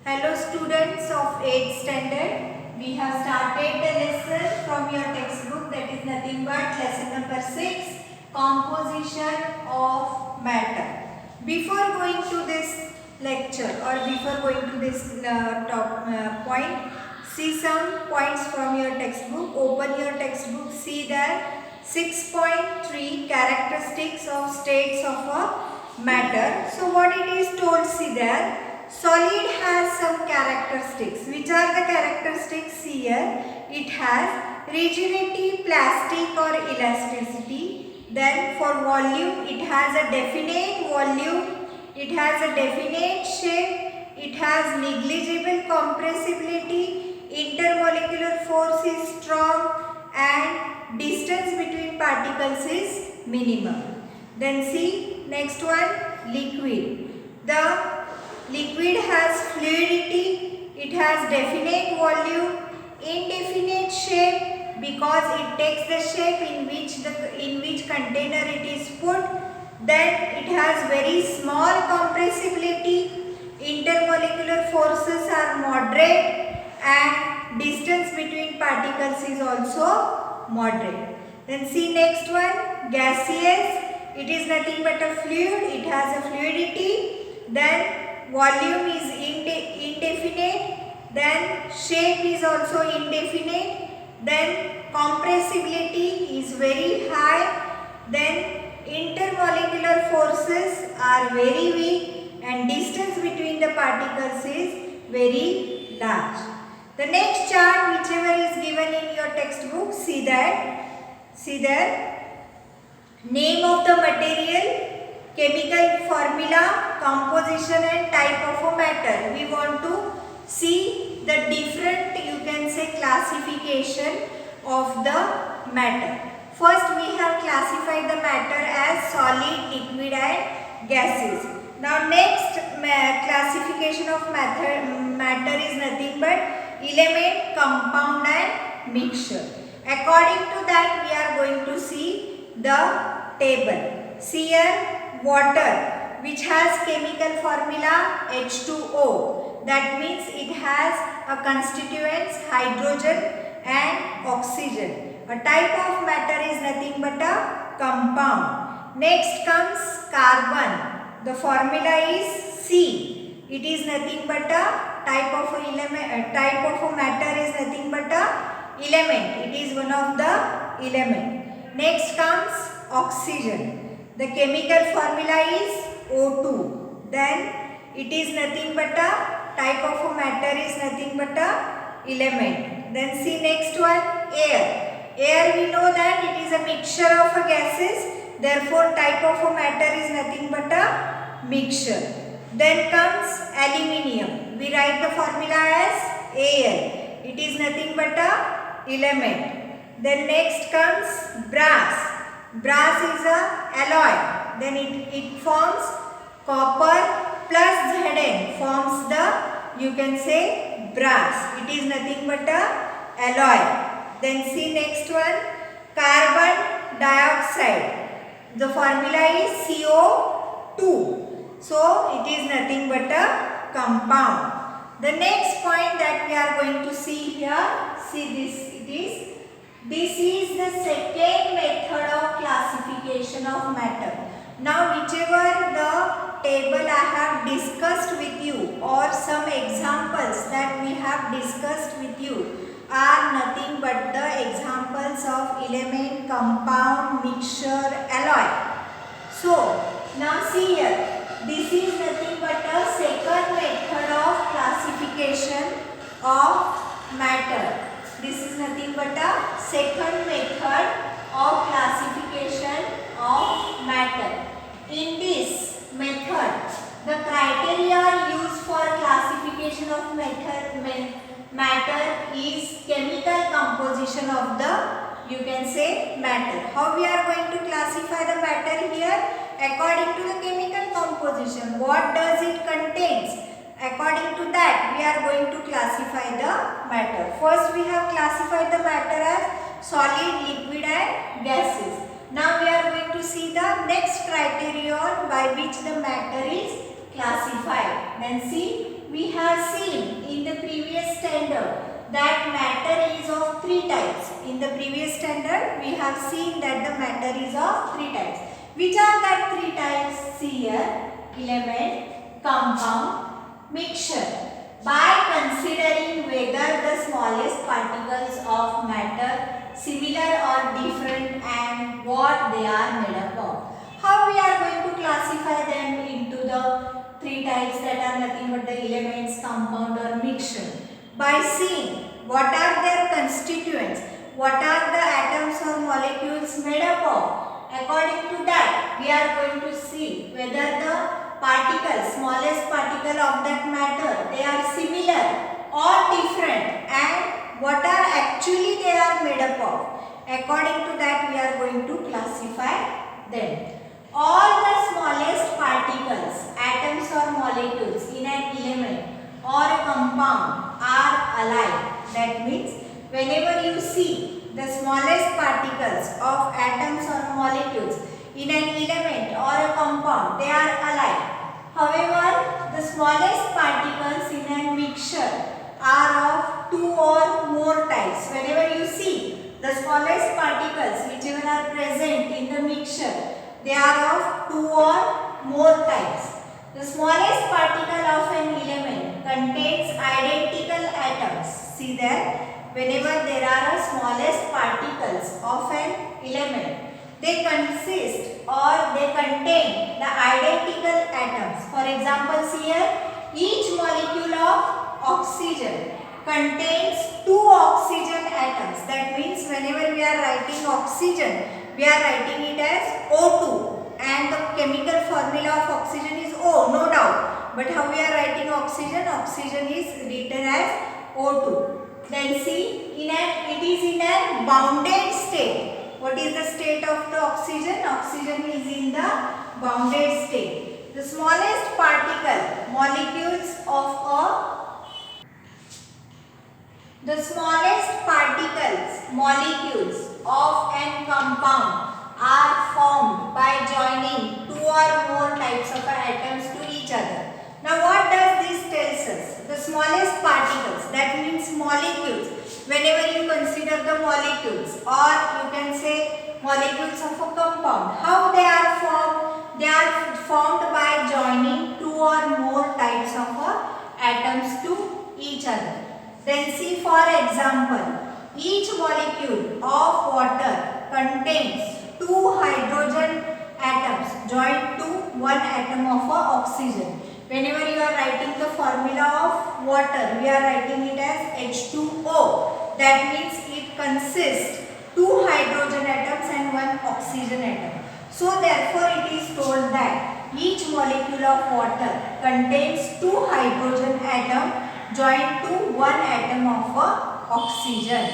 Hello students of 8th standard. We have started the lesson from your textbook, that is nothing but lesson number 6, composition of matter. Before going to this lecture or before going to this point, see some points from your textbook. Open your textbook, see that 6.3 characteristics of states of a matter. So what it is told, see there. Solid has some characteristics. Which are the characteristics here? It has rigidity, plastic or elasticity. Then for volume, it has a definite volume. It has a definite shape. It has negligible compressibility. Intermolecular force is strong and distance between particles is minimum. Then see next one, liquid. The liquid has fluidity, it has definite volume, indefinite shape because it takes the shape in which container it is put. Then it has very small compressibility, intermolecular forces are moderate and distance between particles is also moderate. Then see next one, gaseous. It is nothing but a fluid, it has a fluidity. Then volume is indefinite, then shape is also indefinite, then compressibility is very high, then intermolecular forces are very weak and distance between the particles is very large. The next chart, whichever is given in your textbook, see there, name of the material, chemical formula, composition and type of a matter. We want to see the different, you can say, classification of the matter. First we have classified the matter as solid, liquid and gases. Now next classification of matter is nothing but element, compound and mixture. According to that we are going to see the table. See here, water, which has chemical formula H2O, that means it has a constituents hydrogen and oxygen. A type of matter is nothing but a compound. Next comes carbon. The formula is C. It is nothing but a type of a element. Type of a matter is nothing but a element. It is one of the element. Next comes oxygen. The chemical formula is O2. Then it is nothing but a type of a matter is nothing but a element. Then see next one, air. Air we know that it is a mixture of gases. Therefore type of a matter is nothing but a mixture. Then comes aluminium. We write the formula as Al. It is nothing but a element. Then next comes brass. Brass is a alloy. Then it forms copper plus Zn forms the, you can say, brass. It is nothing but a alloy. Then see next one, carbon dioxide. The formula is CO2. So it is nothing but a compound. The next point that we are going to see here, see this. This is the second method of classification of matter. Now whichever the table I have discussed with you or some examples that we have discussed with you are nothing but the examples of element, compound, mixture, alloy. So now see here, this is nothing but a second method of classification of matter. This is nothing but a second method of classification of matter. In this method, the criteria used for classification of matter is chemical composition of the, you can say, matter. How we are going to classify the matter here? According to the chemical composition. What does it contains? According to that, we are going to classify the matter. First, we have classified the matter as solid, liquid and gases. Now, we are going to see the next criterion by which the matter is classified. Then see, we have seen standard that matter is of three types. In the previous standard, we have seen that the matter is of three types. Which are that three types? See here, element, compound, mixture. By considering whether the smallest particles of matter similar or different and what they are made up of. How we are going to classify them into the three types that are nothing but the elements, compound or mixture? By seeing what are their constituents, what are the atoms or molecules made up of. According to that, we are going to see whether the particles, smallest particle of that matter, they are similar or different and what are actually they are made up of. According to that, we are going to classify them. All the smallest particles, atoms or molecules in an element or a compound are alike. That means whenever you see the smallest particles of atoms or molecules in an element or a compound, they are alike. However, the smallest particles in a mixture are of two or more types. Whenever you see the smallest particles whichever are present in the mixture, they are of two or more types. The smallest particle of an element contains identical atoms. See there, whenever there are smallest particles of an element, they consist or they contain the identical atoms. For example, see here, each molecule of oxygen contains two oxygen atoms. That means whenever we are writing oxygen, we are writing it as O2 and the chemical formula of oxygen is O, no doubt. But how we are writing oxygen? Oxygen is written as O2. Then see, it is in a bounded state. What is the state of the oxygen? Oxygen is in the bounded state. The smallest particle, molecules of an compound are formed by joining two or more types of atoms to each other. Now what does this tells us? The smallest particles, that means molecules. Whenever you consider the molecules or you can say molecules of a compound, how they are formed? They are formed by joining two or more types of atoms to each other. Then see, for example, each molecule of water contains two hydrogen atoms joined to one atom of oxygen. Whenever you are writing the formula of water, we are writing it as H2O. That means it consists two hydrogen atoms and one oxygen atom. So therefore it is told that each molecule of water contains two hydrogen atoms joined to one atom of oxygen.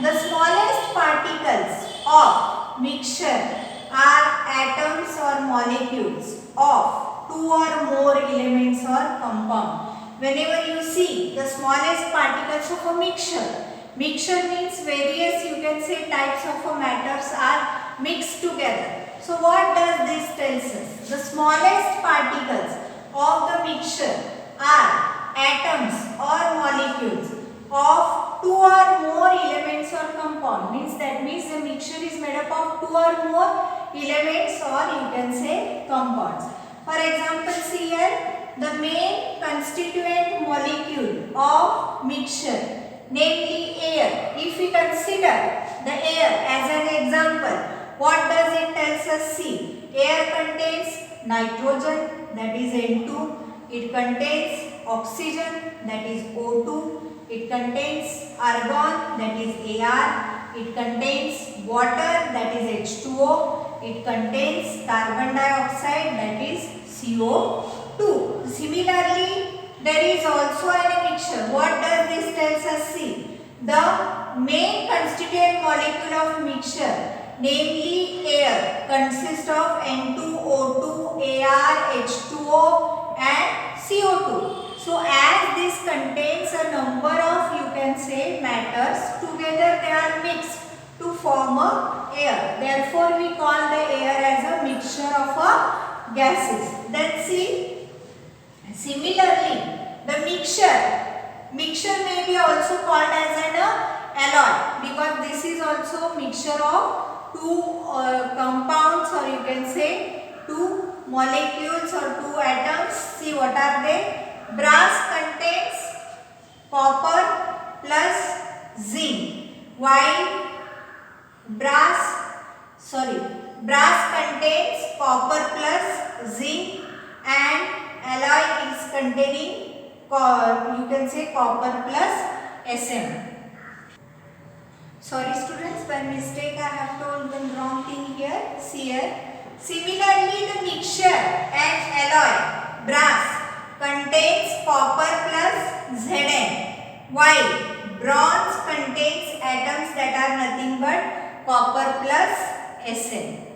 The smallest particles of mixture are atoms or molecules of two or more elements or compound. Whenever you see the smallest particles of a mixture means various, you can say, types of matters are mixed together. So what does this tells us? The smallest particles of the mixture are atoms or molecules of two or more elements or compound. That means the mixture is made up of two or more elements or you can say compounds. For example, see here, the main constituent molecule of mixture, namely air. If we consider the air as an example, what does it tells us? See, air contains nitrogen, that is N2. It contains oxygen, that is O2. It contains argon, that is Ar. It contains water, that is H2O. It contains carbon dioxide, that is CO2. Similarly, there is also a mixture. What does this tells us? See, the main constituent molecule of mixture, namely air, consists of N2O2, Ar, H2O and CO2. So as this contains a number of, you can say, matters, together they are mixed to form a air. Therefore we call the air as a mixture of gases. Then see, similarly, the mixture may be also called as an alloy because this is also mixture of two compounds, or you can say two molecules or two atoms. See what are they? Brass contains copper plus zinc, while brass contains copper plus zinc, and alloy is containing you can say copper plus Sm. Sorry students, by mistake I have told the wrong thing here. See here. Similarly, the mixture and alloy brass contains copper plus Zn, while bronze contains atoms that are nothing but copper plus Sn.